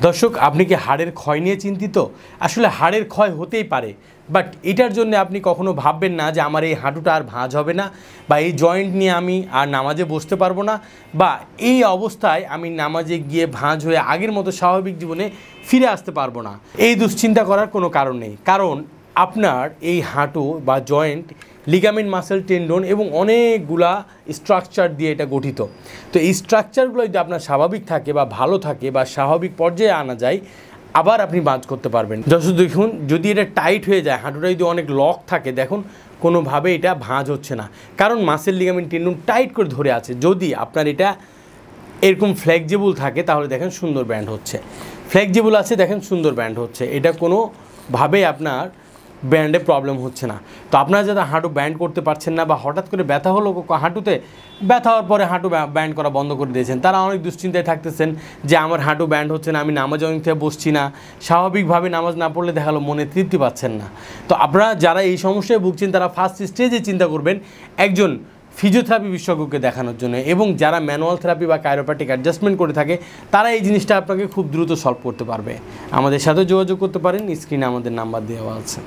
দর্শক, আপনি কি হাড়ের ক্ষয় নিয়ে চিন্তিত? আসলে হাড়ের ক্ষয় হতেই পারে, বাট এটার জন্য আপনি কখনো ভাববেন না যে আমার এই হাঁটুটা আর ভাঁজ হবে না, বা এই জয়েন্ট নিয়ে আমি আর নামাজে বসতে পারবো না, বা এই অবস্থায় আমি নামাজে গিয়ে ভাঁজ হয়ে আগের মতো স্বাভাবিক জীবনে ফিরে আসতে পারবো না। এই দুশ্চিন্তা করার কোনো কারণ নেই, কারণ আপনার এই হাঁটু বা জয়েন্ট লিগামেন্ট, মাসেল, টেন্ডন এবং অনেকগুলা স্ট্রাকচার দিয়ে এটা গঠিত। তো এই স্ট্রাকচারগুলো যদি আপনার স্বাভাবিক থাকে বা ভালো থাকে বা স্বাভাবিক পর্যায়ে আনা যায়, আবার আপনি ভাঁজ করতে পারবেন। দর্শক দেখুন, যদি এটা টাইট হয়ে যায়, হাঁটুটা যদি অনেক লক থাকে, দেখুন কোনোভাবে এটা ভাঁজ হচ্ছে না, কারণ মাসেল, লিগামেন্ট, টেন্ডন টাইট করে ধরে আছে। যদি আপনার এটা এরকম ফ্লেক্সিবল থাকে তাহলে দেখেন সুন্দর ব্যান্ড হচ্ছে, ফ্লেক্সিবল আছে দেখেন সুন্দর ব্যান্ড হচ্ছে, এটা কোনোভাবেই আপনার ব্যান্ডে প্রবলেম হচ্ছে না। তো আপনারা যারা হাঁটু ব্যান্ড করতে পারছেন না, বা হঠাৎ করে ব্যথা হলো হাঁটুতে, ব্যথা হওয়ার পরে হাঁটু ব্যান্ড করা বন্ধ করে দিয়েছেন, তারা অনেক দুশ্চিন্তায় থাকতেছেন যে আমার হাঁটু ব্যান্ড হচ্ছে না, আমি নামাজ অনেক থেকে বসছি না, স্বাভাবিকভাবে নামাজ না পড়লে দেখা গেলো মনে তৃপ্তি পাচ্ছেন না। তো আপনারা যারা এই সমস্যায় ভুগছেন তারা ফার্স্ট স্টেজে চিন্তা করবেন একজন ফিজিওথেরাপি বিশেষজ্ঞকে দেখানোর জন্য, এবং যারা ম্যানুয়াল থেরাপি বা কাইরোপ্র্যাকটিক অ্যাডজাস্টমেন্ট করে থাকে তারা এই জিনিসটা আপনাকে খুব দ্রুত সলভ করতে পারবে। আমাদের সাথে যোগাযোগ করতে পারেন, স্ক্রিনে আমাদের নাম্বার দেওয়া আছে।